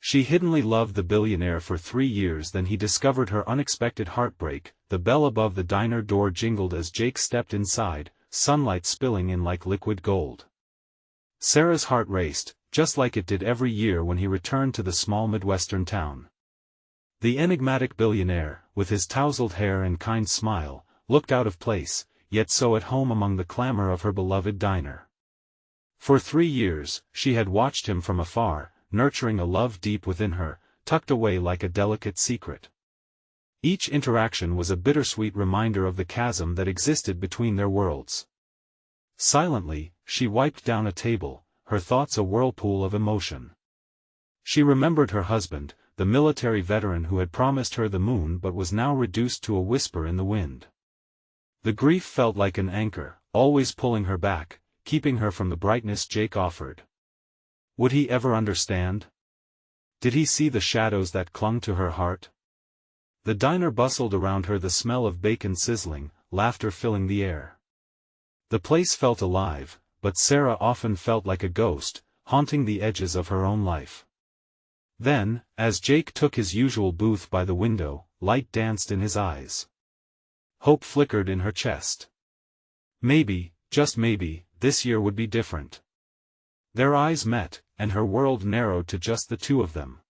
She hiddenly loved the billionaire for 3 years, then he discovered her unexpected heartbreak. The bell above the diner door jingled as Jake stepped inside, sunlight spilling in like liquid gold. Sarah's heart raced, just like it did every year when he returned to the small Midwestern town. The enigmatic billionaire, with his tousled hair and kind smile, looked out of place, yet so at home among the clamor of her beloved diner. For 3 years, she had watched him from afar, nurturing a love deep within her, tucked away like a delicate secret. Each interaction was a bittersweet reminder of the chasm that existed between their worlds. Silently, she wiped down a table, her thoughts a whirlpool of emotion. She remembered her husband, the military veteran who had promised her the moon but was now reduced to a whisper in the wind. The grief felt like an anchor, always pulling her back, keeping her from the brightness Jake offered. Would he ever understand? Did he see the shadows that clung to her heart? The diner bustled around her, the smell of bacon sizzling, laughter filling the air. The place felt alive, but Sarah often felt like a ghost, haunting the edges of her own life. Then, as Jake took his usual booth by the window, light danced in his eyes. Hope flickered in her chest. Maybe, just maybe, this year would be different. Their eyes met, and her world narrowed to just the two of them.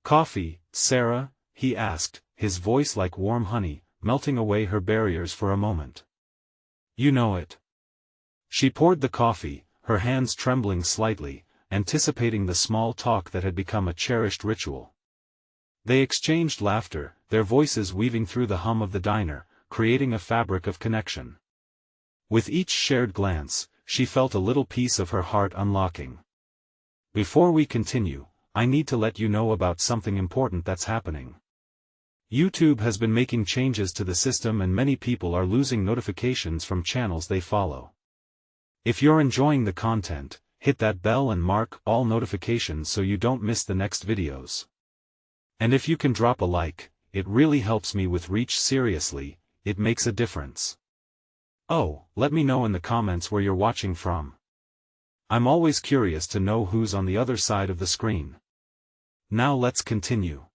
"Coffee, Sarah?" he asked, his voice like warm honey, melting away her barriers for a moment. "You know it." She poured the coffee, her hands trembling slightly, anticipating the small talk that had become a cherished ritual. They exchanged laughter, their voices weaving through the hum of the diner, creating a fabric of connection. With each shared glance, she felt a little piece of her heart unlocking. "Before we continue, I need to let you know about something important that's happening. YouTube has been making changes to the system and many people are losing notifications from channels they follow. If you're enjoying the content, hit that bell and mark all notifications so you don't miss the next videos. And if you can drop a like, it really helps me with reach. Seriously, it makes a difference. Oh, let me know in the comments where you're watching from. I'm always curious to know who's on the other side of the screen. Now let's continue."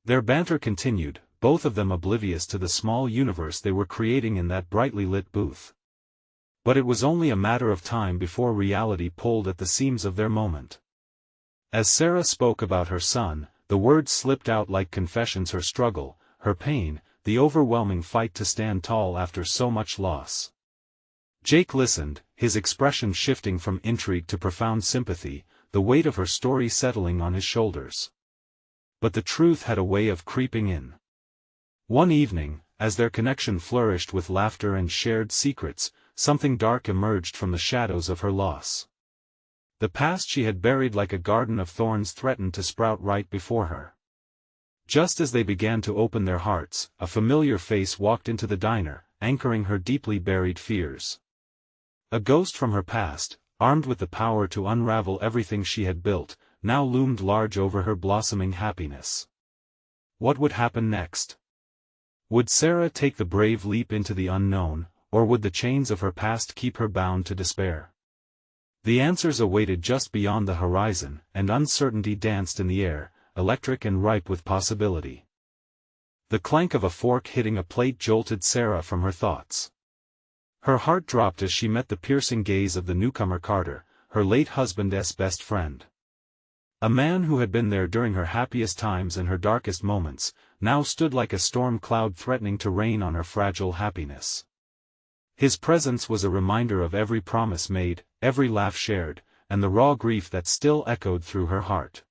Their banter continued, both of them oblivious to the small universe they were creating in that brightly lit booth. But it was only a matter of time before reality pulled at the seams of their moment. As Sarah spoke about her son, the words slipped out like confessions: her struggle, her pain, the overwhelming fight to stand tall after so much loss. Jake listened, his expression shifting from intrigue to profound sympathy, the weight of her story settling on his shoulders. But the truth had a way of creeping in. One evening, as their connection flourished with laughter and shared secrets, something dark emerged from the shadows of her loss. The past she had buried like a garden of thorns threatened to sprout right before her. Just as they began to open their hearts, a familiar face walked into the diner, anchoring her deeply buried fears. A ghost from her past, armed with the power to unravel everything she had built, now loomed large over her blossoming happiness. What would happen next? Would Sarah take the brave leap into the unknown, or would the chains of her past keep her bound to despair? The answers awaited just beyond the horizon, and uncertainty danced in the air, electric and ripe with possibility. The clank of a fork hitting a plate jolted Sarah from her thoughts. Her heart dropped as she met the piercing gaze of the newcomer Carter, her late husband's best friend. A man who had been there during her happiest times and her darkest moments, now stood like a storm cloud threatening to rain on her fragile happiness. His presence was a reminder of every promise made, every laugh shared, and the raw grief that still echoed through her heart.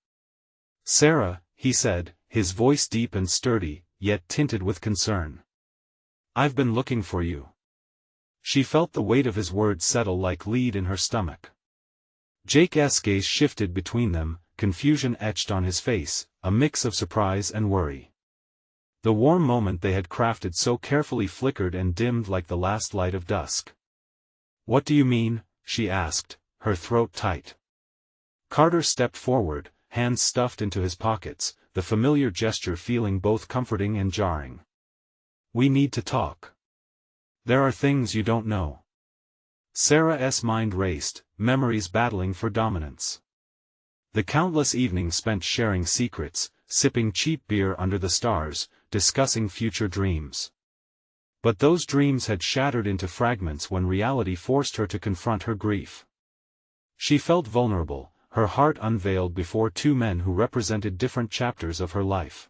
"Sarah," he said, his voice deep and sturdy, yet tinted with concern. "I've been looking for you." She felt the weight of his words settle like lead in her stomach. Jake's gaze shifted between them, confusion etched on his face, a mix of surprise and worry. The warm moment they had crafted so carefully flickered and dimmed like the last light of dusk. "What do you mean?" she asked, her throat tight. Carter stepped forward, hands stuffed into his pockets, the familiar gesture feeling both comforting and jarring. "We need to talk. There are things you don't know." Sarah's mind raced, memories battling for dominance. The countless evenings spent sharing secrets, sipping cheap beer under the stars, discussing future dreams. But those dreams had shattered into fragments when reality forced her to confront her grief. She felt vulnerable, her heart unveiled before two men who represented different chapters of her life.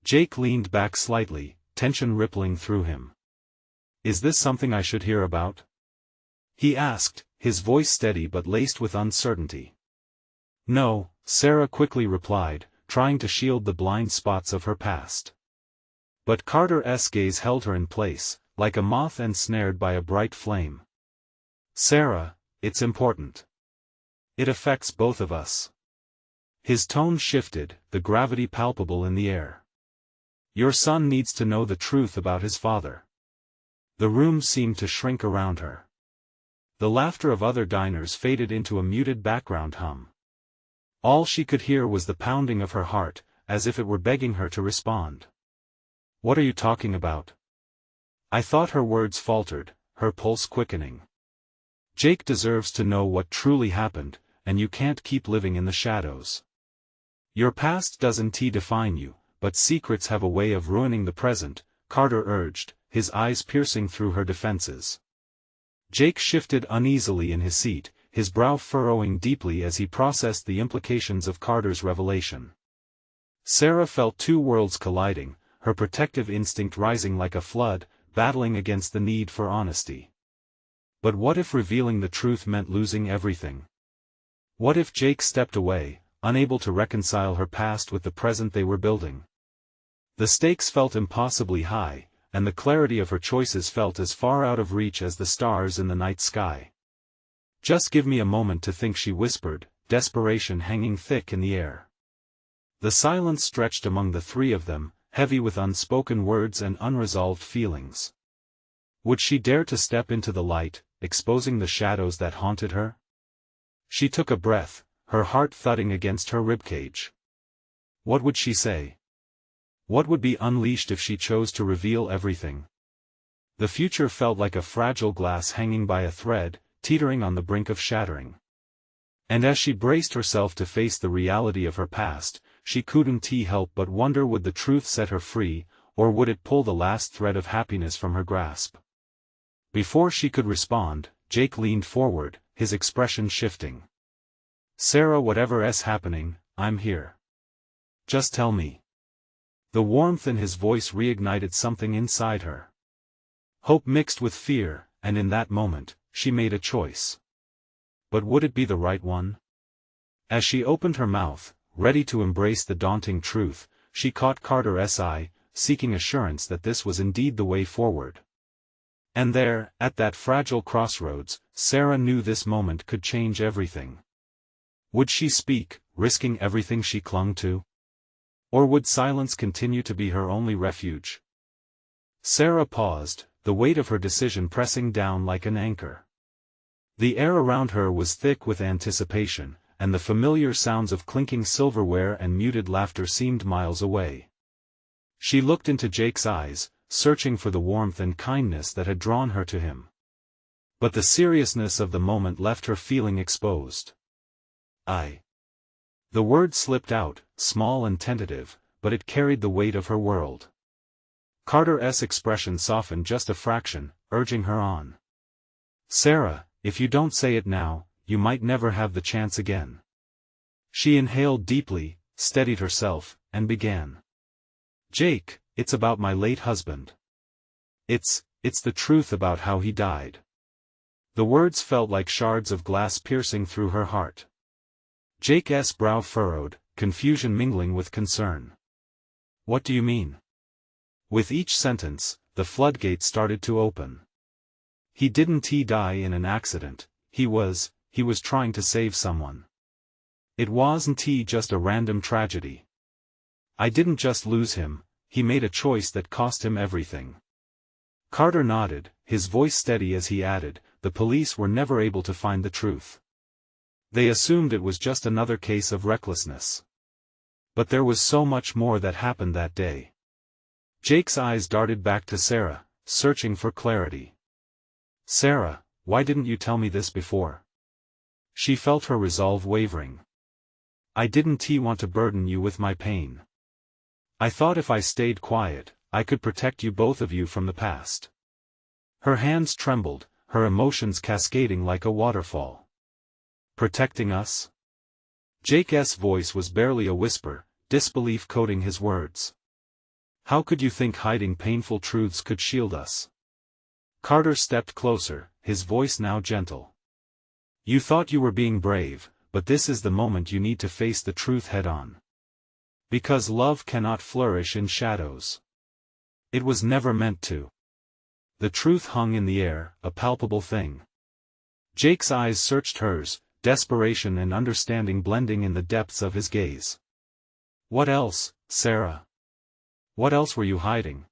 Jake leaned back slightly, tension rippling through him. "Is this something I should hear about?" he asked, his voice steady but laced with uncertainty. "No," Sarah quickly replied, trying to shield the blind spots of her past. But Carter's gaze held her in place, like a moth ensnared by a bright flame. "Sarah, it's important. It affects both of us." His tone shifted, the gravity palpable in the air. "Your son needs to know the truth about his father." The room seemed to shrink around her. The laughter of other diners faded into a muted background hum. All she could hear was the pounding of her heart, as if it were begging her to respond. "What are you talking about?" I thought her words faltered, her pulse quickening. "Jake deserves to know what truly happened, and you can't keep living in the shadows. Your past doesn't define you, but secrets have a way of ruining the present," Carter urged, his eyes piercing through her defenses. Jake shifted uneasily in his seat, his brow furrowing deeply as he processed the implications of Carter's revelation. Sarah felt two worlds colliding, her protective instinct rising like a flood, battling against the need for honesty. But what if revealing the truth meant losing everything? What if Jake stepped away, unable to reconcile her past with the present they were building? The stakes felt impossibly high, and the clarity of her choices felt as far out of reach as the stars in the night sky. "Just give me a moment to think," she whispered, desperation hanging thick in the air. The silence stretched among the three of them, heavy with unspoken words and unresolved feelings. Would she dare to step into the light, exposing the shadows that haunted her? She took a breath, her heart thudding against her ribcage. What would she say? What would be unleashed if she chose to reveal everything? The future felt like a fragile glass hanging by a thread, teetering on the brink of shattering. And as she braced herself to face the reality of her past, she couldn't help but wonder, would the truth set her free, or would it pull the last thread of happiness from her grasp? Before she could respond, Jake leaned forward, his expression shifting. "Sarah, whatever's happening, I'm here. Just tell me." The warmth in his voice reignited something inside her. Hope mixed with fear, and in that moment, she made a choice. But would it be the right one? As she opened her mouth, ready to embrace the daunting truth, she caught Carter's eye, seeking assurance that this was indeed the way forward. And there, at that fragile crossroads, Sarah knew this moment could change everything. Would she speak, risking everything she clung to? Or would silence continue to be her only refuge? Sarah paused, the weight of her decision pressing down like an anchor. The air around her was thick with anticipation, and the familiar sounds of clinking silverware and muted laughter seemed miles away. She looked into Jake's eyes, searching for the warmth and kindness that had drawn her to him. But the seriousness of the moment left her feeling exposed. The word slipped out, small and tentative, but it carried the weight of her world. Carter's expression softened just a fraction, urging her on. "Sarah, if you don't say it now, you might never have the chance again." She inhaled deeply, steadied herself, and began. "Jake, it's about my late husband. It's the truth about how he died." The words felt like shards of glass piercing through her heart. Jake's brow furrowed, confusion mingling with concern. "What do you mean?" With each sentence, the floodgates started to open. "He didn't die in an accident, he was trying to save someone. It wasn't just a random tragedy. I didn't just lose him, he made a choice that cost him everything." Carter nodded, his voice steady as he added, "The police were never able to find the truth. They assumed it was just another case of recklessness. But there was so much more that happened that day." Jake's eyes darted back to Sarah, searching for clarity. "Sarah, why didn't you tell me this before?" She felt her resolve wavering. I didn't want to burden you with my pain. I thought if I stayed quiet, I could protect you both of you from the past. Her hands trembled, her emotions cascading like a waterfall. Protecting us? Jake's voice was barely a whisper, disbelief coating his words. How could you think hiding painful truths could shield us? Carter stepped closer, his voice now gentle. You thought you were being brave, but this is the moment you need to face the truth head-on. Because love cannot flourish in shadows. It was never meant to. The truth hung in the air, a palpable thing. Jake's eyes searched hers, desperation and understanding blending in the depths of his gaze. What else, Sarah? What else were you hiding?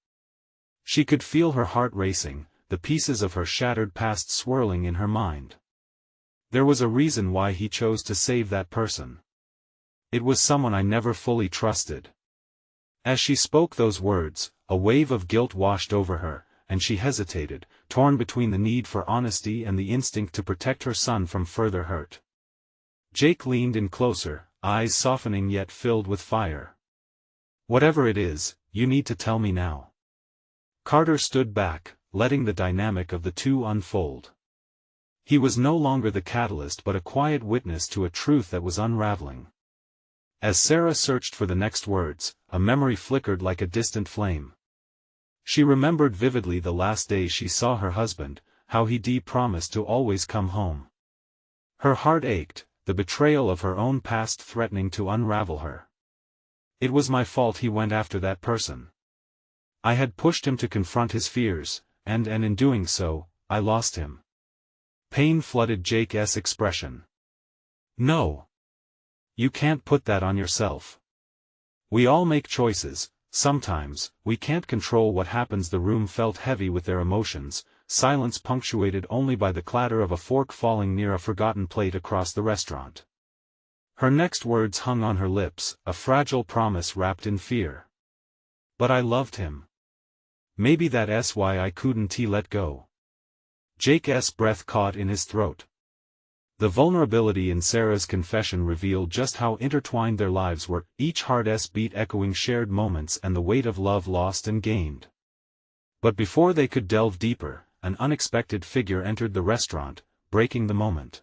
She could feel her heart racing, the pieces of her shattered past swirling in her mind. There was a reason why he chose to save that person. It was someone I never fully trusted. As she spoke those words, a wave of guilt washed over her, and she hesitated, torn between the need for honesty and the instinct to protect her son from further hurt. Jake leaned in closer, eyes softening yet filled with fire. Whatever it is, you need to tell me now. Carter stood back, letting the dynamic of the two unfold. He was no longer the catalyst but a quiet witness to a truth that was unraveling. As Sarah searched for the next words, a memory flickered like a distant flame. She remembered vividly the last day she saw her husband, how he promised to always come home. Her heart ached, the betrayal of her own past threatening to unravel her. It was my fault he went after that person. I had pushed him to confront his fears, and in doing so, I lost him. Pain flooded Jake's expression. No. You can't put that on yourself. We all make choices. Sometimes, we can't control what happens. The room felt heavy with their emotions, silence punctuated only by the clatter of a fork falling near a forgotten plate across the restaurant. Her next words hung on her lips, a fragile promise wrapped in fear. But I loved him. Maybe that's why I couldn't let go. Jake's breath caught in his throat. The vulnerability in Sarah's confession revealed just how intertwined their lives were, each heart's beat echoing shared moments and the weight of love lost and gained. But before they could delve deeper, an unexpected figure entered the restaurant, breaking the moment.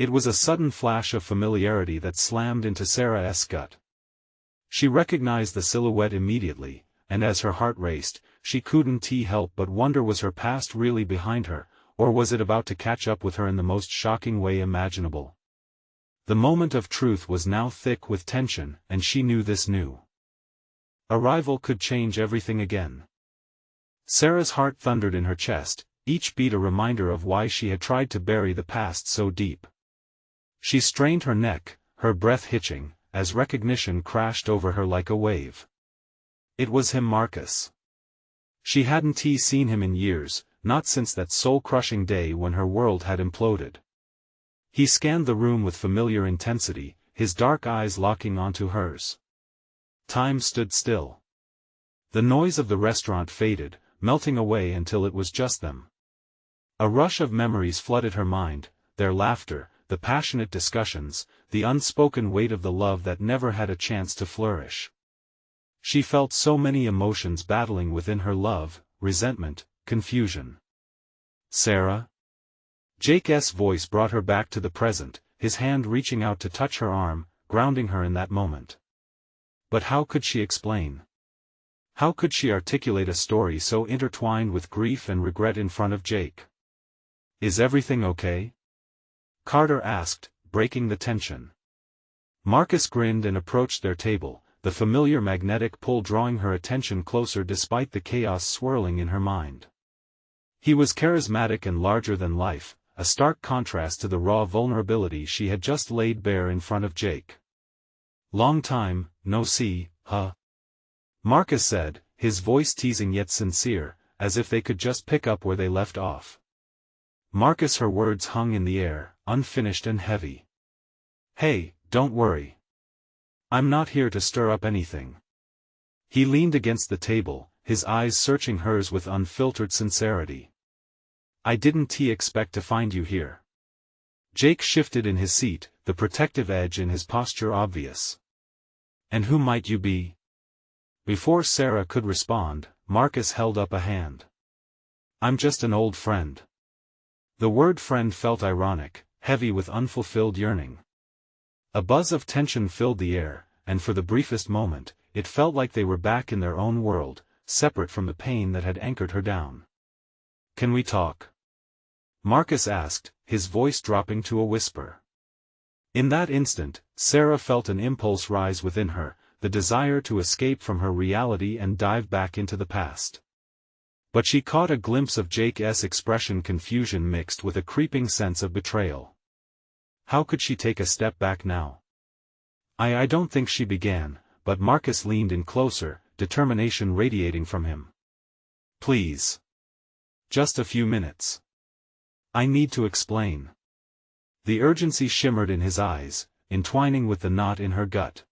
It was a sudden flash of familiarity that slammed into Sarah's gut. She recognized the silhouette immediately, and as her heart raced, she couldn't help but wonder, was her past really behind her, or was it about to catch up with her in the most shocking way imaginable? The moment of truth was now thick with tension, and she knew this new arrival could change everything again. Sarah's heart thundered in her chest, each beat a reminder of why she had tried to bury the past so deep. She strained her neck, her breath hitching, as recognition crashed over her like a wave. It was him, Marcus. She hadn't seen him in years, not since that soul-crushing day when her world had imploded. He scanned the room with familiar intensity, his dark eyes locking onto hers. Time stood still. The noise of the restaurant faded, melting away until it was just them. A rush of memories flooded her mind, their laughter, the passionate discussions, the unspoken weight of the love that never had a chance to flourish. She felt so many emotions battling within her: love, resentment, confusion. Sarah? Jake's voice brought her back to the present, his hand reaching out to touch her arm, grounding her in that moment. But how could she explain? How could she articulate a story so intertwined with grief and regret in front of Jake? Is everything okay? Carter asked, breaking the tension. Marcus grinned and approached their table, the familiar magnetic pull drawing her attention closer despite the chaos swirling in her mind. He was charismatic and larger than life, a stark contrast to the raw vulnerability she had just laid bare in front of Jake. Long time, no see, huh? Marcus said, his voice teasing yet sincere, as if they could just pick up where they left off. Marcus, her words hung in the air, unfinished and heavy. Hey, don't worry. I'm not here to stir up anything. He leaned against the table, his eyes searching hers with unfiltered sincerity. I didn't expect to find you here. Jake shifted in his seat, the protective edge in his posture obvious. "And who might you be?" Before Sarah could respond, Marcus held up a hand. "I'm just an old friend." The word friend felt ironic, heavy with unfulfilled yearning. A buzz of tension filled the air, and for the briefest moment, it felt like they were back in their own world, separate from the pain that had anchored her down. "Can we talk?" Marcus asked, his voice dropping to a whisper. In that instant, Sarah felt an impulse rise within her, the desire to escape from her reality and dive back into the past. But she caught a glimpse of Jake's expression, confusion mixed with a creeping sense of betrayal. How could she take a step back now? I don't think she began, but Marcus leaned in closer, determination radiating from him. "Please. Just a few minutes. I need to explain." The urgency shimmered in his eyes, entwining with the knot in her gut.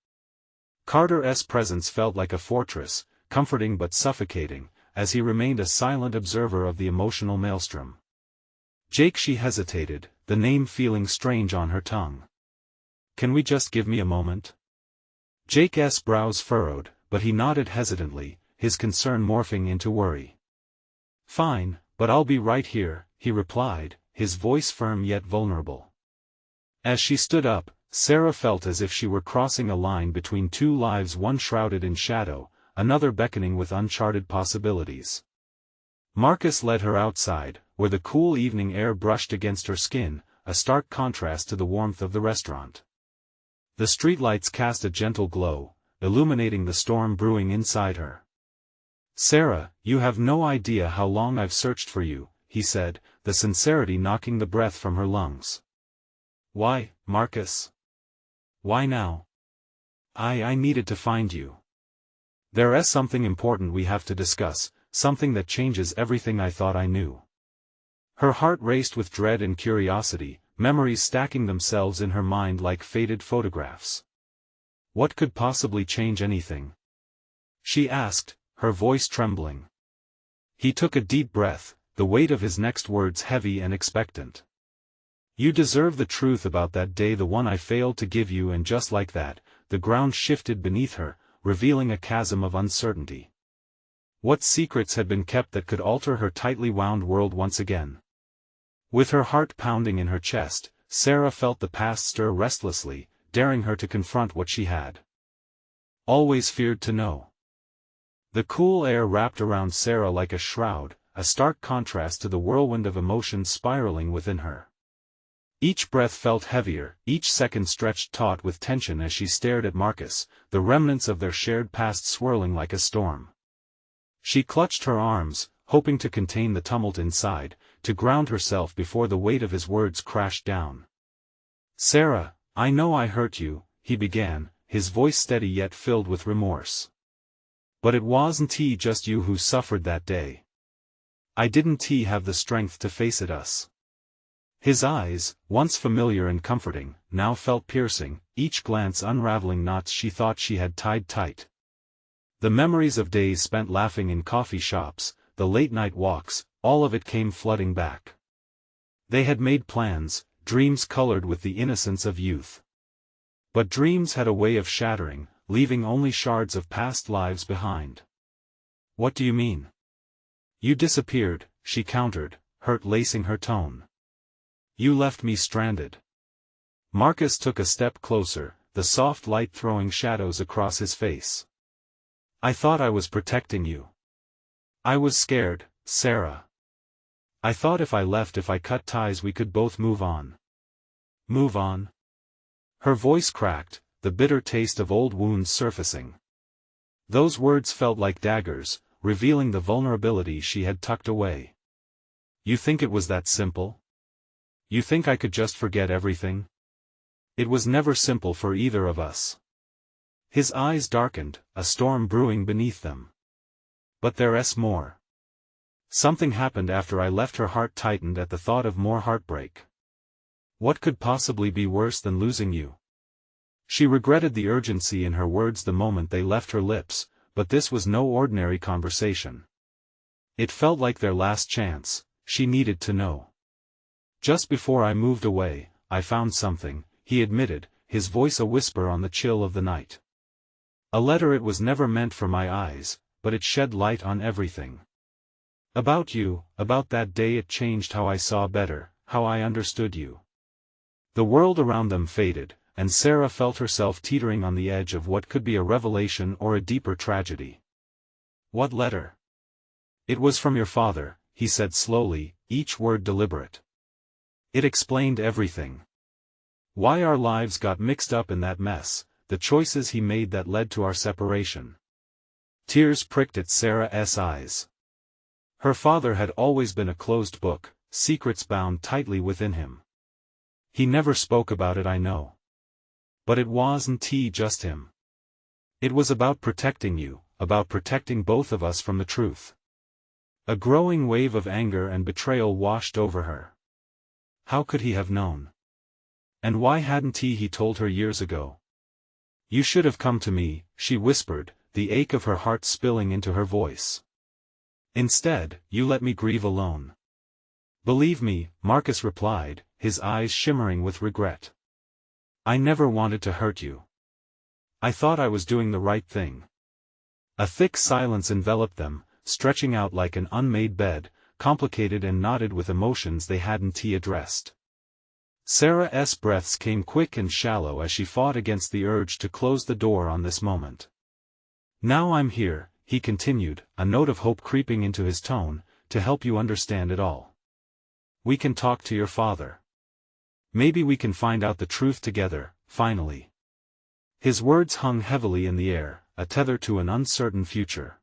Carter's presence felt like a fortress, comforting but suffocating, as he remained a silent observer of the emotional maelstrom. "Jake," she hesitated, the name feeling strange on her tongue. "Can we just give me a moment?" Jake's brows furrowed, but he nodded hesitantly, his concern morphing into worry. "Fine, but I'll be right here," he replied, his voice firm yet vulnerable. As she stood up, Sarah felt as if she were crossing a line between two lives, one shrouded in shadow, another beckoning with uncharted possibilities. Marcus led her outside, where the cool evening air brushed against her skin, a stark contrast to the warmth of the restaurant. The streetlights cast a gentle glow, illuminating the storm brewing inside her. "Sarah, you have no idea how long I've searched for you," he said, the sincerity knocking the breath from her lungs. "Why, Marcus? Why now?" I needed to find you. There's something important we have to discuss, something that changes everything I thought I knew." Her heart raced with dread and curiosity, memories stacking themselves in her mind like faded photographs. What could possibly change anything? She asked, her voice trembling. He took a deep breath, the weight of his next words heavy and expectant. "You deserve the truth about that day, the one I failed to give you." And just like that, the ground shifted beneath her, revealing a chasm of uncertainty. What secrets had been kept that could alter her tightly wound world once again? With her heart pounding in her chest, Sarah felt the past stir restlessly, daring her to confront what she had always feared to know. The cool air wrapped around Sarah like a shroud, a stark contrast to the whirlwind of emotions spiraling within her. Each breath felt heavier, each second stretched taut with tension as she stared at Marcus, the remnants of their shared past swirling like a storm. She clutched her arms, hoping to contain the tumult inside, to ground herself before the weight of his words crashed down. "Sarah, I know I hurt you," he began, his voice steady yet filled with remorse. "But it wasn't just you who suffered that day. I didn't have the strength to face it us." His eyes, once familiar and comforting, now felt piercing, each glance unraveling knots she thought she had tied tight. The memories of days spent laughing in coffee shops, the late-night walks, all of it came flooding back. They had made plans, dreams colored with the innocence of youth. But dreams had a way of shattering, leaving only shards of past lives behind. "What do you mean?" "You disappeared," she countered, hurt lacing her tone. "You left me stranded." Marcus took a step closer, the soft light throwing shadows across his face. "I thought I was protecting you. I was scared, Sarah. I thought if I cut ties we could both move on." "Move on?" Her voice cracked, the bitter taste of old wounds surfacing. Those words felt like daggers, revealing the vulnerability she had tucked away. "You think it was that simple? You think I could just forget everything? It was never simple for either of us." His eyes darkened, a storm brewing beneath them. "But there's more. Something happened after I left." Her heart tightened at the thought of more heartbreak. "What could possibly be worse than losing you?" She regretted the urgency in her words the moment they left her lips, but this was no ordinary conversation. It felt like their last chance. She needed to know. "Just before I moved away, I found something, he admitted, his voice a whisper on the chill of the night. A letter. It was never meant for my eyes, but it shed light on everything. About you, about that day. It changed how I saw better, how I understood you. The world around them faded, and Sarah felt herself teetering on the edge of what could be a revelation or a deeper tragedy. What letter? It was from your father, he said slowly, each word deliberate. It explained everything. Why our lives got mixed up in that mess, the choices he made that led to our separation. Tears pricked at Sarah's eyes. Her father had always been a closed book, secrets bound tightly within him. He never spoke about it, I know. But it wasn't just him. It was about protecting you, about protecting both of us from the truth. A growing wave of anger and betrayal washed over her. How could he have known? And why hadn't he told her years ago? You should have come to me, she whispered, the ache of her heart spilling into her voice. Instead, you let me grieve alone. Believe me, Marcus replied, his eyes shimmering with regret. I never wanted to hurt you. I thought I was doing the right thing. A thick silence enveloped them, stretching out like an unmade bed, complicated and knotted with emotions they hadn't addressed. Sarah's breaths came quick and shallow as she fought against the urge to close the door on this moment. Now I'm here, he continued, a note of hope creeping into his tone, to help you understand it all. We can talk to your father. Maybe we can find out the truth together, finally. His words hung heavily in the air, a tether to an uncertain future.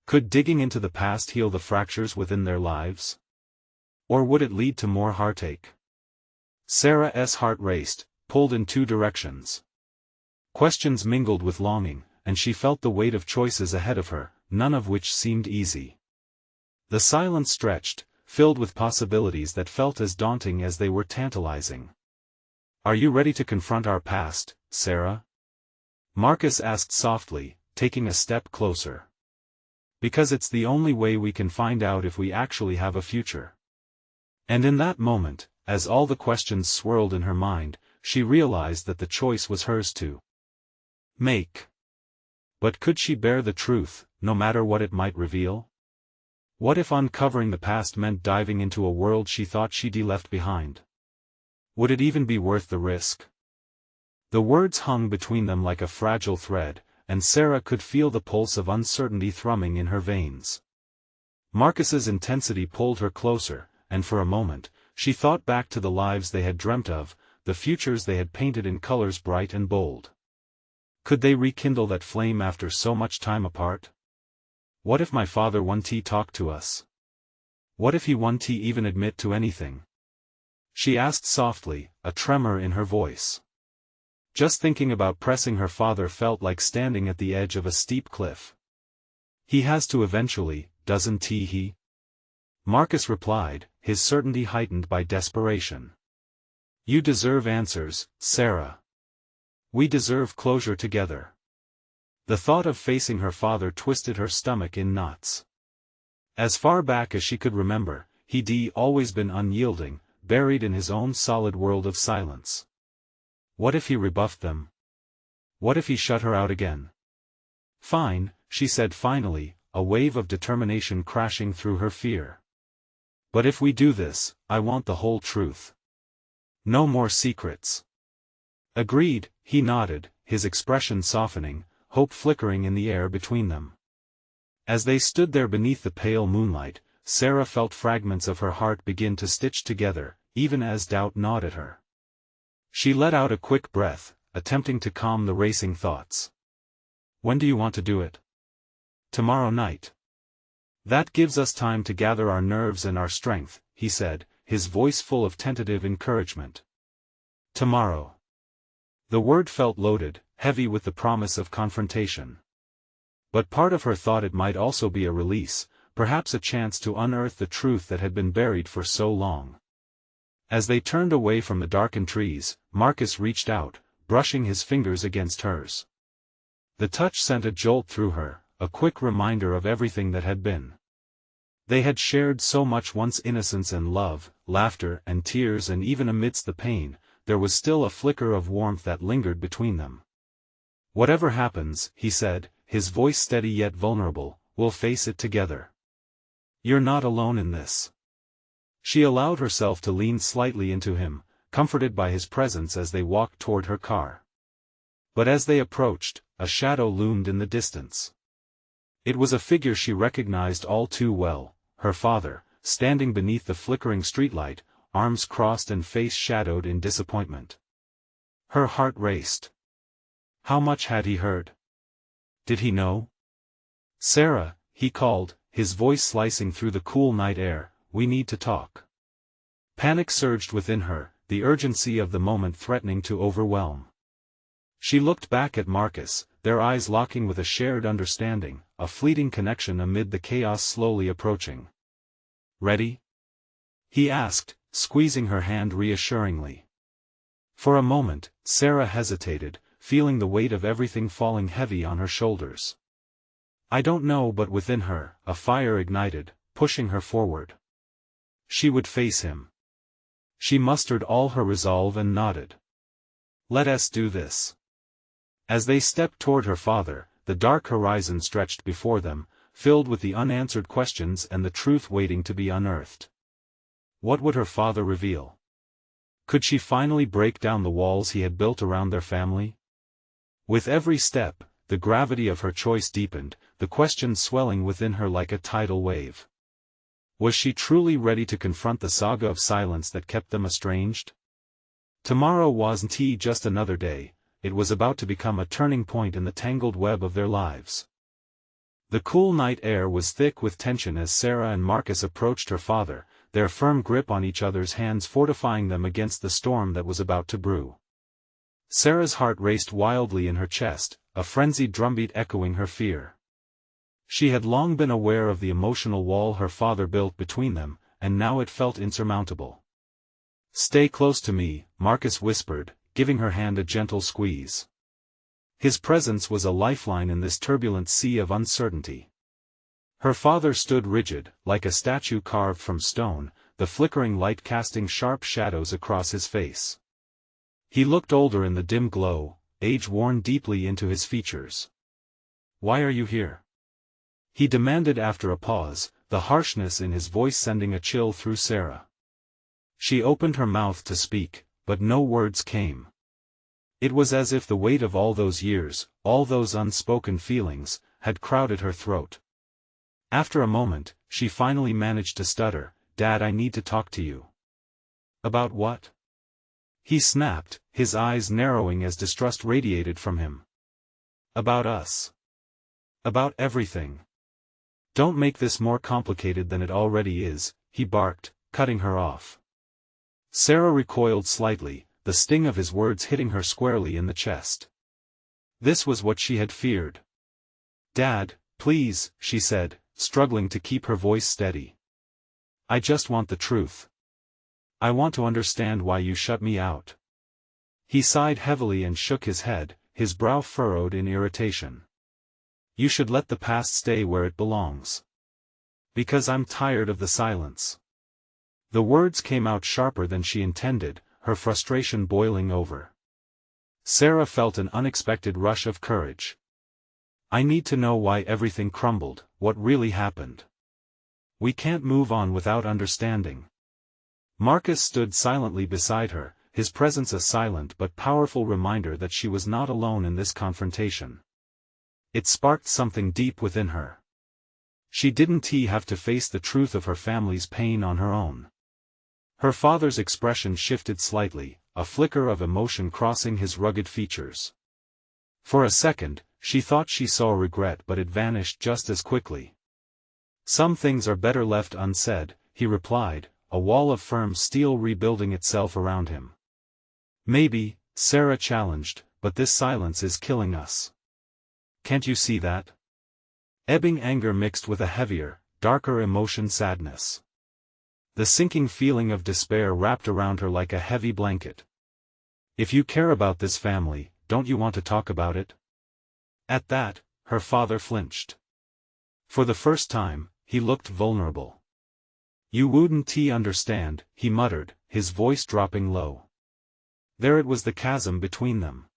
Could digging into the past heal the fractures within their lives? Or would it lead to more heartache? Sarah's heart raced, pulled in two directions. Questions mingled with longing, and she felt the weight of choices ahead of her, none of which seemed easy. The silence stretched, filled with possibilities that felt as daunting as they were tantalizing. Are you ready to confront our past, Sarah? Marcus asked softly, taking a step closer. Because it's the only way we can find out if we actually have a future. And in that moment, as all the questions swirled in her mind, she realized that the choice was hers to make. But could she bear the truth, no matter what it might reveal? What if uncovering the past meant diving into a world she thought she'd left behind? Would it even be worth the risk? The words hung between them like a fragile thread, and Sarah could feel the pulse of uncertainty thrumming in her veins. Marcus's intensity pulled her closer, and for a moment, she thought back to the lives they had dreamt of, the futures they had painted in colors bright and bold. Could they rekindle that flame after so much time apart? What if my father wouldn't talk to us? What if he wouldn't even admit to anything? She asked softly, a tremor in her voice. Just thinking about pressing her father felt like standing at the edge of a steep cliff. He has to eventually, doesn't he? Marcus replied, his certainty heightened by desperation. You deserve answers, Sarah. We deserve closure together. The thought of facing her father twisted her stomach in knots. As far back as she could remember, he'd always been unyielding, buried in his own solid world of silence. What if he rebuffed them? What if he shut her out again? Fine, she said finally, a wave of determination crashing through her fear. But if we do this, I want the whole truth. No more secrets. Agreed, he nodded, his expression softening, hope flickering in the air between them. As they stood there beneath the pale moonlight, Sarah felt fragments of her heart begin to stitch together, even as doubt gnawed at her. She let out a quick breath, attempting to calm the racing thoughts. When do you want to do it? Tomorrow night. That gives us time to gather our nerves and our strength, he said, his voice full of tentative encouragement. Tomorrow. The word felt loaded, heavy with the promise of confrontation. But part of her thought it might also be a release, perhaps a chance to unearth the truth that had been buried for so long. As they turned away from the darkened trees, Marcus reached out, brushing his fingers against hers. The touch sent a jolt through her, a quick reminder of everything that had been. They had shared so much once, innocence and love, laughter and tears, and even amidst the pain, there was still a flicker of warmth that lingered between them. "Whatever happens," he said, his voice steady yet vulnerable, "we'll face it together. You're not alone in this." She allowed herself to lean slightly into him, comforted by his presence as they walked toward her car. But as they approached, a shadow loomed in the distance. It was a figure she recognized all too well, her father, standing beneath the flickering streetlight, arms crossed and face shadowed in disappointment. Her heart raced. How much had he heard? Did he know? "Sarah," he called, his voice slicing through the cool night air, "we need to talk." Panic surged within her, the urgency of the moment threatening to overwhelm. She looked back at Marcus, their eyes locking with a shared understanding, a fleeting connection amid the chaos slowly approaching. "Ready?" he asked, squeezing her hand reassuringly. For a moment, Sarah hesitated, feeling the weight of everything falling heavy on her shoulders. "I don't know," but within her, a fire ignited, pushing her forward. She would face him. She mustered all her resolve and nodded. "Let us do this." As they stepped toward her father, the dark horizon stretched before them, filled with the unanswered questions and the truth waiting to be unearthed. What would her father reveal? Could she finally break down the walls he had built around their family? With every step, the gravity of her choice deepened, the questions swelling within her like a tidal wave. Was she truly ready to confront the saga of silence that kept them estranged? Tomorrow wasn't just another day, it was about to become a turning point in the tangled web of their lives. The cool night air was thick with tension as Sarah and Marcus approached her father, their firm grip on each other's hands fortifying them against the storm that was about to brew. Sarah's heart raced wildly in her chest, a frenzied drumbeat echoing her fear. She had long been aware of the emotional wall her father built between them, and now it felt insurmountable. "Stay close to me," Marcus whispered, giving her hand a gentle squeeze. His presence was a lifeline in this turbulent sea of uncertainty. Her father stood rigid, like a statue carved from stone, the flickering light casting sharp shadows across his face. He looked older in the dim glow, age worn deeply into his features. "Why are you here?" he demanded after a pause, the harshness in his voice sending a chill through Sarah. She opened her mouth to speak, but no words came. It was as if the weight of all those years, all those unspoken feelings, had crowded her throat. After a moment, she finally managed to stutter, "Dad, I need to talk to you." "About what?" he snapped, his eyes narrowing as distrust radiated from him. "About us. About everything. Don't make this more complicated than it already is," he barked, cutting her off. Sarah recoiled slightly, the sting of his words hitting her squarely in the chest. This was what she had feared. "Dad, please," she said, struggling to keep her voice steady. "I just want the truth. I want to understand why you shut me out." He sighed heavily and shook his head, his brow furrowed in irritation. "You should let the past stay where it belongs. Because I'm tired of the silence." The words came out sharper than she intended, her frustration boiling over. Sarah felt an unexpected rush of courage. "I need to know why everything crumbled, what really happened. We can't move on without understanding." Marcus stood silently beside her, his presence a silent but powerful reminder that she was not alone in this confrontation. It sparked something deep within her. She didn't have to face the truth of her family's pain on her own. Her father's expression shifted slightly, a flicker of emotion crossing his rugged features. For a second, she thought she saw regret, but it vanished just as quickly. "Some things are better left unsaid," he replied, a wall of firm steel rebuilding itself around him. "Maybe," Sarah challenged, "but this silence is killing us. Can't you see that?" Ebbing anger mixed with a heavier, darker emotion, sadness. The sinking feeling of despair wrapped around her like a heavy blanket. "If you care about this family, don't you want to talk about it?" At that, her father flinched. For the first time, he looked vulnerable. "You wouldn't understand," he muttered, his voice dropping low. There it was, the chasm between them.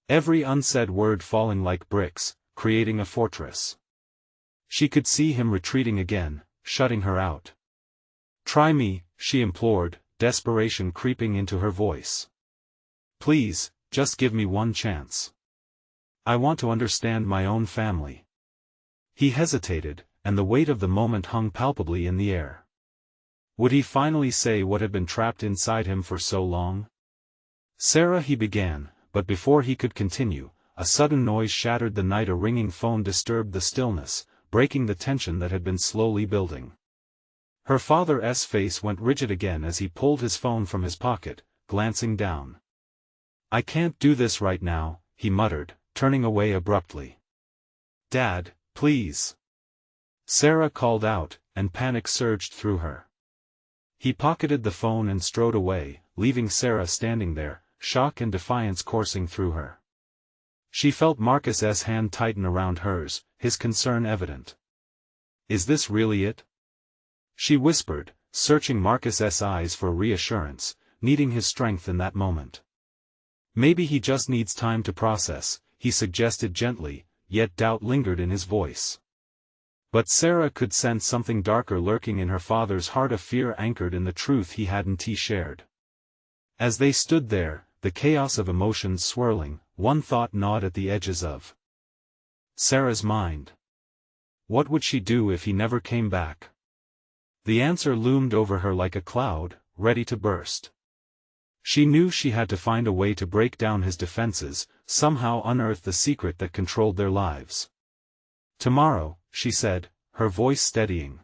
Every unsaid word falling like bricks, creating a fortress. She could see him retreating again, shutting her out. "Try me," she implored, desperation creeping into her voice. "Please, just give me one chance. I want to understand my own family." He hesitated, and the weight of the moment hung palpably in the air. Would he finally say what had been trapped inside him for so long? "Sarah," he began, but before he could continue, a sudden noise shattered the night. A ringing phone disturbed the stillness, breaking the tension that had been slowly building. Her father's face went rigid again as he pulled his phone from his pocket, glancing down. "I can't do this right now," he muttered, turning away abruptly. "Dad, please." Sarah called out, and panic surged through her. He pocketed the phone and strode away, leaving Sarah standing there, shock and defiance coursing through her. She felt Marcus's hand tighten around hers, his concern evident. "Is this really it?" she whispered, searching Marcus's eyes for reassurance, needing his strength in that moment. "Maybe he just needs time to process," he suggested gently, yet doubt lingered in his voice. But Sarah could sense something darker lurking in her father's heart, a fear anchored in the truth he hadn't shared. As they stood there, the chaos of emotions swirling, one thought gnawed at the edges of Sarah's mind. What would she do if he never came back? The answer loomed over her like a cloud, ready to burst. She knew she had to find a way to break down his defenses, somehow unearth the secret that controlled their lives. "Tomorrow," she said, her voice steadying.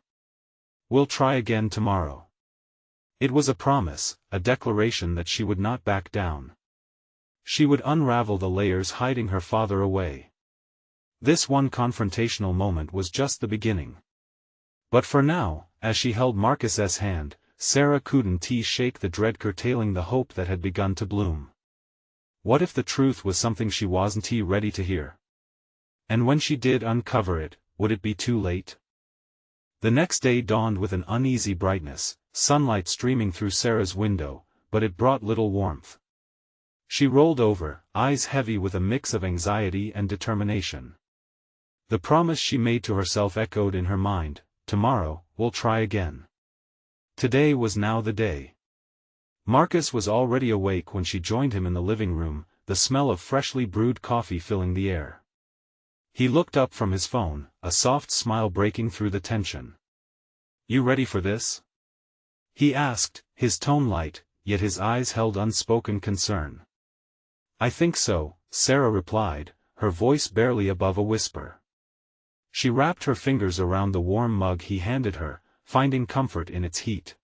"We'll try again tomorrow." It was a promise, a declaration that she would not back down. She would unravel the layers hiding her father away. This one confrontational moment was just the beginning. But for now, as she held Marcus's hand, Sarah couldn't shake the dread curtailing the hope that had begun to bloom. What if the truth was something she wasn't ready to hear? And when she did uncover it, would it be too late? The next day dawned with an uneasy brightness, sunlight streaming through Sarah's window, but it brought little warmth. She rolled over, eyes heavy with a mix of anxiety and determination. The promise she made to herself echoed in her mind: "Tomorrow, we'll try again." Today was now the day. Marcus was already awake when she joined him in the living room, the smell of freshly brewed coffee filling the air. He looked up from his phone, a soft smile breaking through the tension. "You ready for this?" he asked, his tone light, yet his eyes held unspoken concern. "I think so," Sarah replied, her voice barely above a whisper. She wrapped her fingers around the warm mug he handed her, finding comfort in its heat.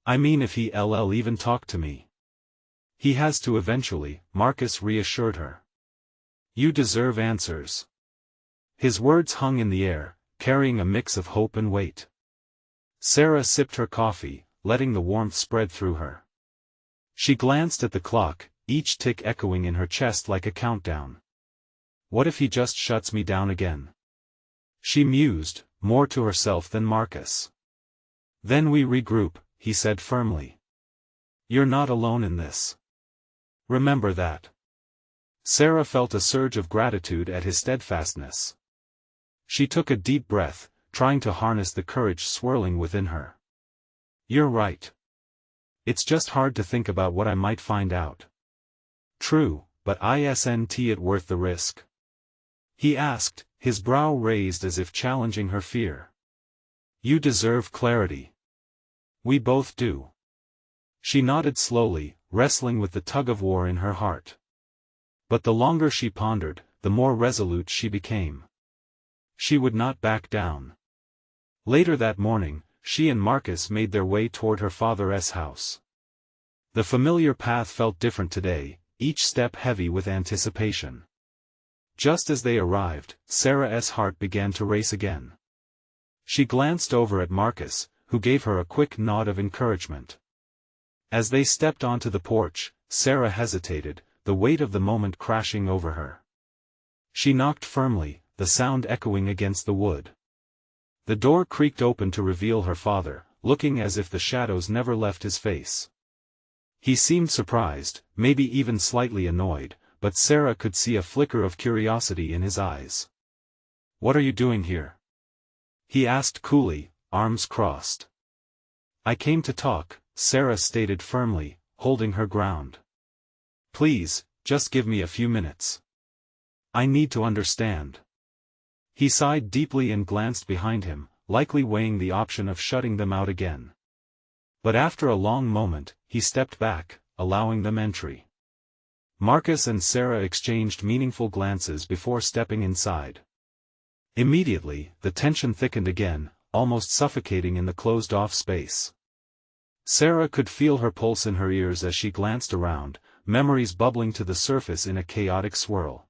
"I mean, if he'll even talk to me." "He has to eventually," Marcus reassured her. "You deserve answers." His words hung in the air, carrying a mix of hope and weight. Sarah sipped her coffee, letting the warmth spread through her. She glanced at the clock, each tick echoing in her chest like a countdown. "What if he just shuts me down again?" she mused, more to herself than Marcus. "Then we regroup," he said firmly. "You're not alone in this. Remember that." Sarah felt a surge of gratitude at his steadfastness. She took a deep breath, trying to harness the courage swirling within her. "You're right. It's just hard to think about what I might find out." "True, but isn't it worth the risk?" he asked, his brow raised as if challenging her fear. "You deserve clarity." "We both do." She nodded slowly, wrestling with the tug-of-war in her heart. But the longer she pondered, the more resolute she became. She would not back down. Later that morning, she and Marcus made their way toward her father's house. The familiar path felt different today, each step heavy with anticipation. Just as they arrived, Sarah's heart began to race again. She glanced over at Marcus, who gave her a quick nod of encouragement. As they stepped onto the porch, Sarah hesitated, the weight of the moment crashing over her. She knocked firmly, the sound echoing against the wood. The door creaked open to reveal her father, looking as if the shadows never left his face. He seemed surprised, maybe even slightly annoyed, but Sarah could see a flicker of curiosity in his eyes. "What are you doing here?" he asked coolly, arms crossed. "I came to talk," Sarah stated firmly, holding her ground. "Please, just give me a few minutes. I need to understand." He sighed deeply and glanced behind him, likely weighing the option of shutting them out again. But after a long moment, he stepped back, allowing them entry. Marcus and Sarah exchanged meaningful glances before stepping inside. Immediately, the tension thickened again, almost suffocating in the closed-off space. Sarah could feel her pulse in her ears as she glanced around, memories bubbling to the surface in a chaotic swirl.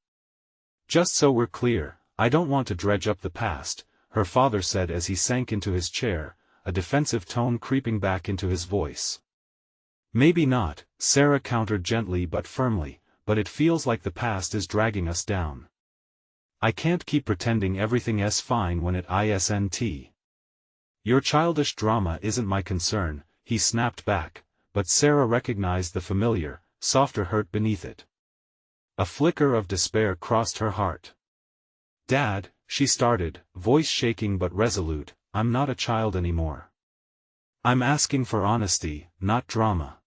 "Just so we're clear, I don't want to dredge up the past," her father said as he sank into his chair, a defensive tone creeping back into his voice. "Maybe not," Sarah countered gently but firmly, "but it feels like the past is dragging us down. I can't keep pretending everything's fine when it isn't. Your childish drama isn't my concern," he snapped back, but Sarah recognized the familiar, softer hurt beneath it. A flicker of despair crossed her heart. "Dad," she started, voice shaking but resolute, "I'm not a child anymore. I'm asking for honesty, not drama.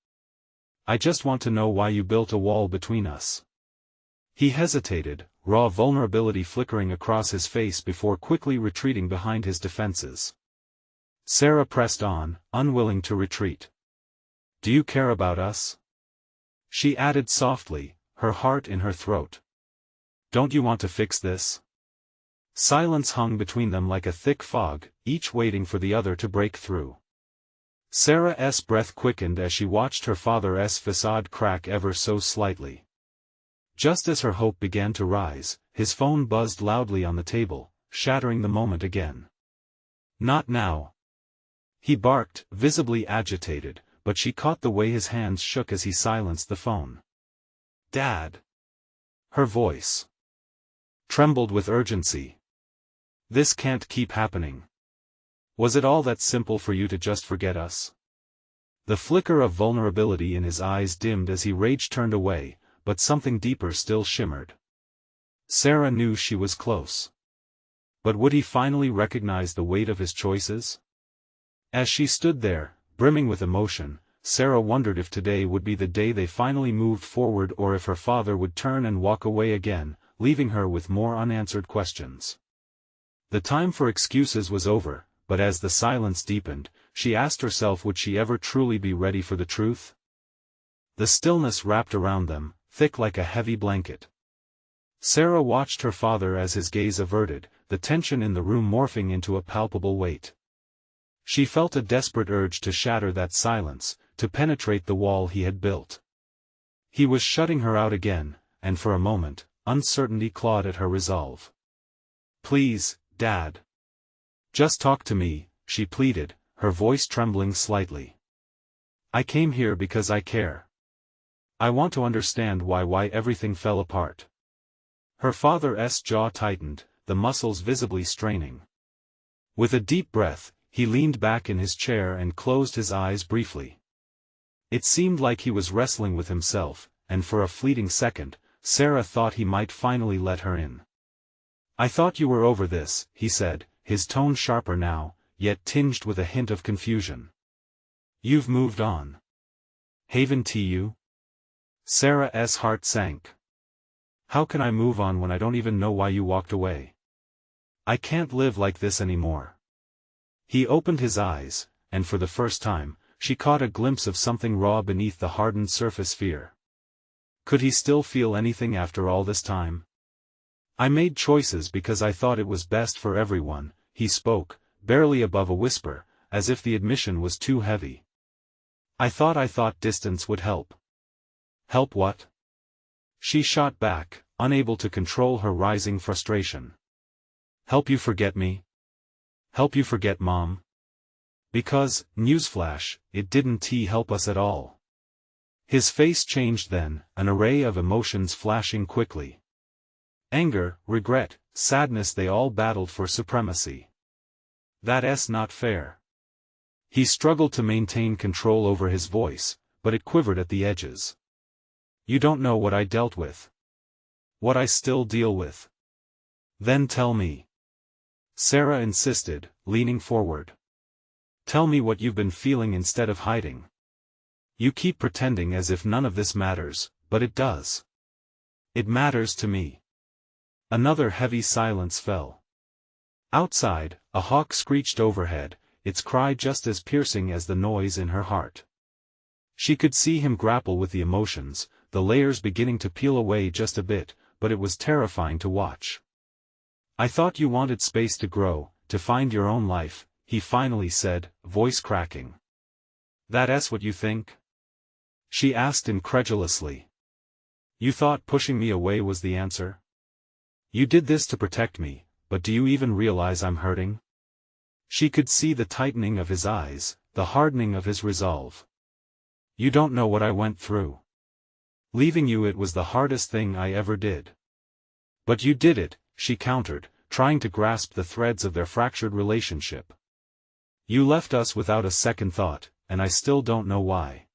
I just want to know why you built a wall between us." He hesitated, raw vulnerability flickering across his face before quickly retreating behind his defenses. Sarah pressed on, unwilling to retreat. "Do you care about us?" she added softly, her heart in her throat. "Don't you want to fix this?" Silence hung between them like a thick fog, each waiting for the other to break through. Sarah's breath quickened as she watched her father's facade crack ever so slightly. Just as her hope began to rise, his phone buzzed loudly on the table, shattering the moment again. "Not now," he barked, visibly agitated, but she caught the way his hands shook as he silenced the phone. "Dad!" Her voice trembled with urgency. "This can't keep happening. Was it all that simple for you to just forget us?" The flicker of vulnerability in his eyes dimmed as he rage turned away, but something deeper still shimmered. Sarah knew she was close. But would he finally recognize the weight of his choices? As she stood there, brimming with emotion, Sarah wondered if today would be the day they finally moved forward or if her father would turn and walk away again, leaving her with more unanswered questions. The time for excuses was over, but as the silence deepened, she asked herself would she ever truly be ready for the truth? The stillness wrapped around them, thick like a heavy blanket. Sarah watched her father as his gaze averted, the tension in the room morphing into a palpable weight. She felt a desperate urge to shatter that silence, to penetrate the wall he had built. He was shutting her out again, and for a moment, uncertainty clawed at her resolve. "Please, Dad. Just talk to me," she pleaded, her voice trembling slightly. "I came here because I care. I want to understand why everything fell apart." Her father's jaw tightened, the muscles visibly straining. With a deep breath, he leaned back in his chair and closed his eyes briefly. It seemed like he was wrestling with himself, and for a fleeting second, Sarah thought he might finally let her in. "I thought you were over this," he said, his tone sharper now, yet tinged with a hint of confusion. "You've moved on. Haven't you?" Sarah's heart sank. "How can I move on when I don't even know why you walked away? I can't live like this anymore." He opened his eyes, and for the first time, she caught a glimpse of something raw beneath the hardened surface fear. Could he still feel anything after all this time? "I made choices because I thought it was best for everyone," he spoke, barely above a whisper, as if the admission was too heavy. I thought distance would help." "Help what?" She shot back, unable to control her rising frustration. "Help you forget me? Help you forget Mom? Because, newsflash, it didn't help us at all." His face changed then, an array of emotions flashing quickly. Anger, regret, sadness, they all battled for supremacy. That's not fair. He struggled to maintain control over his voice, but it quivered at the edges. You don't know what I dealt with. What I still deal with. Then tell me. Sarah insisted, leaning forward. Tell me what you've been feeling instead of hiding. You keep pretending as if none of this matters, but it does. It matters to me. Another heavy silence fell. Outside, a hawk screeched overhead, its cry just as piercing as the noise in her heart. She could see him grapple with the emotions, the layers beginning to peel away just a bit, but it was terrifying to watch. I thought you wanted space to grow, to find your own life, he finally said, voice cracking. That's what you think? She asked incredulously. You thought pushing me away was the answer? You did this to protect me, but do you even realize I'm hurting? She could see the tightening of his eyes, the hardening of his resolve. You don't know what I went through. Leaving you, it was the hardest thing I ever did. But you did it, she countered, trying to grasp the threads of their fractured relationship. You left us without a second thought, and I still don't know why.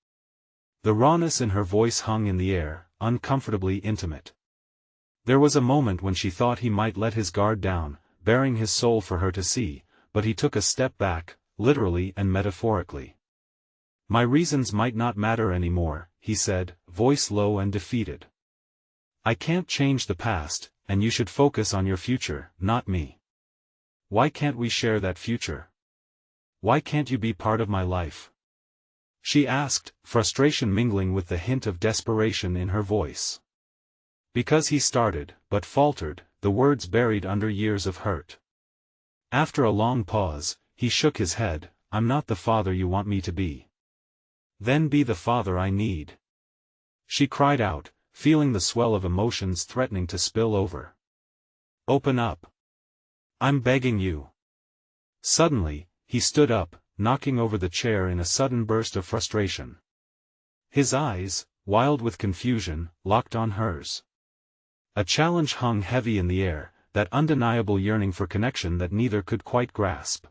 The rawness in her voice hung in the air, uncomfortably intimate. There was a moment when she thought he might let his guard down, baring his soul for her to see, but he took a step back, literally and metaphorically. My reasons might not matter anymore, he said, voice low and defeated. I can't change the past, and you should focus on your future, not me. Why can't we share that future? Why can't you be part of my life? She asked, frustration mingling with the hint of desperation in her voice. Because he started, but faltered, the words buried under years of hurt. After a long pause, he shook his head, I'm not the father you want me to be. Then be the father I need. She cried out, feeling the swell of emotions threatening to spill over. Open up. I'm begging you. Suddenly, he stood up, knocking over the chair in a sudden burst of frustration. His eyes, wild with confusion, locked on hers. A challenge hung heavy in the air, that undeniable yearning for connection that neither could quite grasp.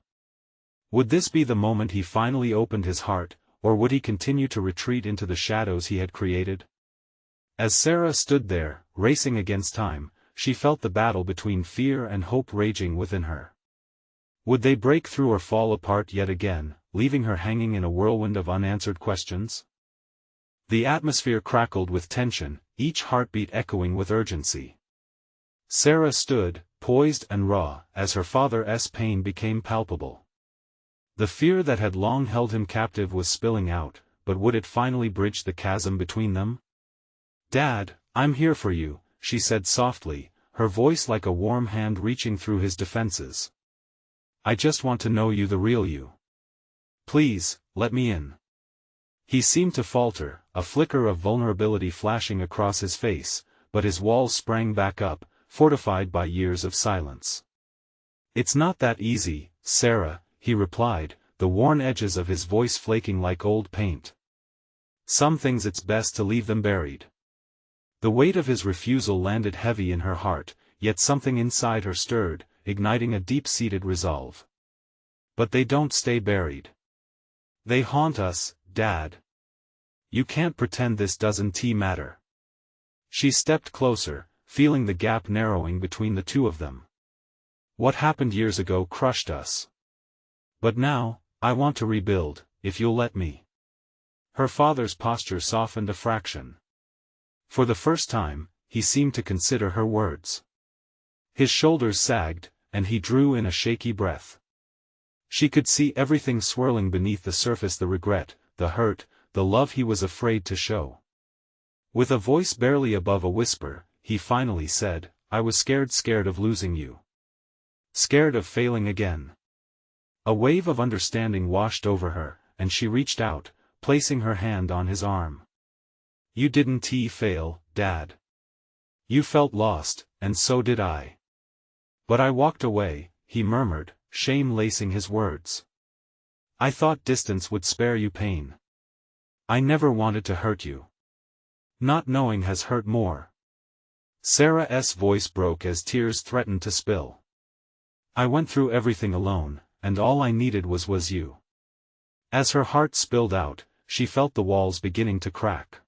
Would this be the moment he finally opened his heart, or would he continue to retreat into the shadows he had created? As Sarah stood there, racing against time, she felt the battle between fear and hope raging within her. Would they break through or fall apart yet again, leaving her hanging in a whirlwind of unanswered questions? The atmosphere crackled with tension, each heartbeat echoing with urgency. Sarah stood, poised and raw, as her father's pain became palpable. The fear that had long held him captive was spilling out, but would it finally bridge the chasm between them? Dad, I'm here for you, she said softly, her voice like a warm hand reaching through his defenses. I just want to know you, the real you. Please, let me in. He seemed to falter, a flicker of vulnerability flashing across his face, but his walls sprang back up, fortified by years of silence. It's not that easy, Sarah, he replied, the worn edges of his voice flaking like old paint. Some things it's best to leave them buried. The weight of his refusal landed heavy in her heart, yet something inside her stirred, igniting a deep-seated resolve. But they don't stay buried. They haunt us, Dad. You can't pretend this doesn't matter. She stepped closer, feeling the gap narrowing between the two of them. What happened years ago crushed us. But now, I want to rebuild, if you'll let me. Her father's posture softened a fraction. For the first time, he seemed to consider her words. His shoulders sagged, and he drew in a shaky breath. She could see everything swirling beneath the surface, the regret, the hurt, the love he was afraid to show. With a voice barely above a whisper, he finally said, I was scared of losing you. Scared of failing again. A wave of understanding washed over her, and she reached out, placing her hand on his arm. You didn't fail, Dad. You felt lost, and so did I. But I walked away, he murmured, shame lacing his words. I thought distance would spare you pain. I never wanted to hurt you. Not knowing has hurt more. Sarah's voice broke as tears threatened to spill. I went through everything alone, and all I needed was you. As her heart spilled out, she felt the walls beginning to crack.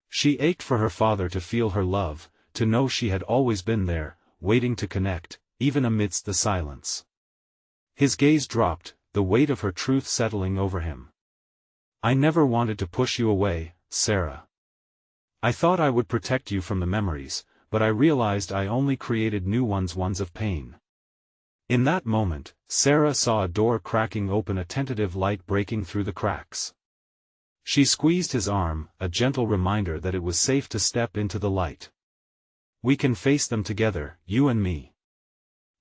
She ached for her father to feel her love, to know she had always been there, waiting to connect, even amidst the silence. His gaze dropped, the weight of her truth settling over him. I never wanted to push you away, Sarah. I thought I would protect you from the memories, but I realized I only created new ones of pain. In that moment, Sarah saw a door cracking open, a tentative light breaking through the cracks. She squeezed his arm, a gentle reminder that it was safe to step into the light. We can face them together, you and me.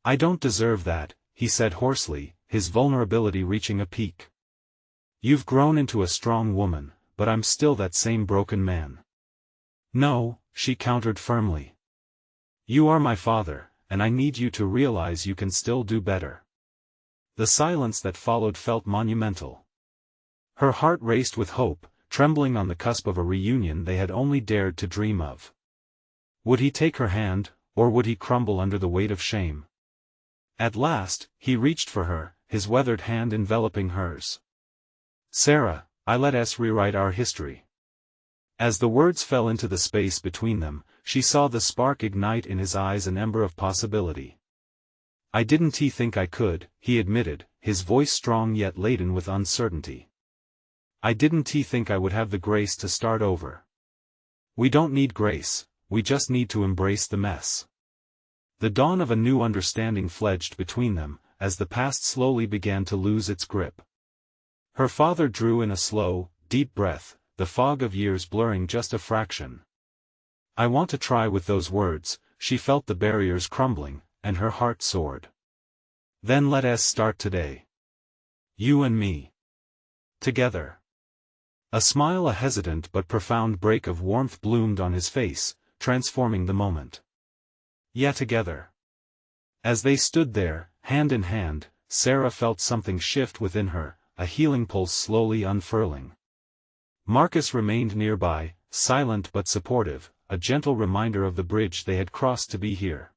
I don't deserve that, he said hoarsely, his vulnerability reaching a peak. You've grown into a strong woman, but I'm still that same broken man. No, she countered firmly. You are my father, and I need you to realize you can still do better. The silence that followed felt monumental. Her heart raced with hope, trembling on the cusp of a reunion they had only dared to dream of. Would he take her hand, or would he crumble under the weight of shame? At last, he reached for her, his weathered hand enveloping hers. Sarah, I let us rewrite our history. As the words fell into the space between them, she saw the spark ignite in his eyes, an ember of possibility. I didn't think I could, he admitted, his voice strong yet laden with uncertainty. I didn't think I would have the grace to start over. We don't need grace, we just need to embrace the mess. The dawn of a new understanding fledged between them, as the past slowly began to lose its grip. Her father drew in a slow, deep breath, the fog of years blurring just a fraction. I want to try. With those words, she felt the barriers crumbling, and her heart soared. Then let us start today. You and me. Together. A smile, a hesitant but profound break of warmth bloomed on his face, transforming the moment. Yeah, together. As they stood there, hand in hand, Sarah felt something shift within her, a healing pulse slowly unfurling. Marcus remained nearby, silent but supportive, a gentle reminder of the bridge they had crossed to be here.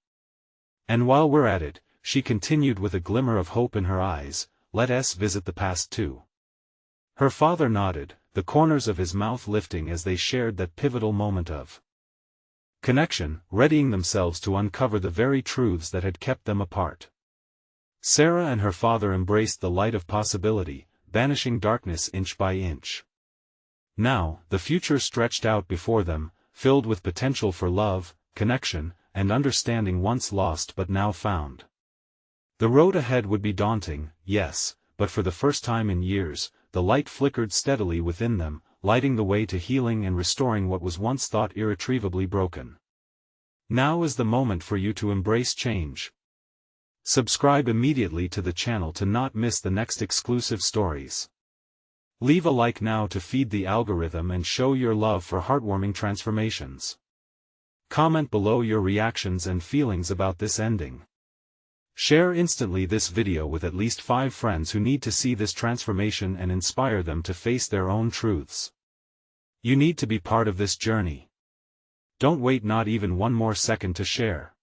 And while we're at it, she continued with a glimmer of hope in her eyes, let us visit the past too. Her father nodded, the corners of his mouth lifting as they shared that pivotal moment of connection, readying themselves to uncover the very truths that had kept them apart. Sarah and her father embraced the light of possibility, banishing darkness inch by inch. Now, the future stretched out before them, filled with potential for love, connection, and understanding once lost but now found. The road ahead would be daunting, yes, but for the first time in years, the light flickered steadily within them, lighting the way to healing and restoring what was once thought irretrievably broken. Now is the moment for you to embrace change. Subscribe immediately to the channel to not miss the next exclusive stories. Leave a like now to feed the algorithm and show your love for heartwarming transformations. Comment below your reactions and feelings about this ending. Share instantly this video with at least 5 friends who need to see this transformation and inspire them to face their own truths. You need to be part of this journey. Don't wait not even one more second to share.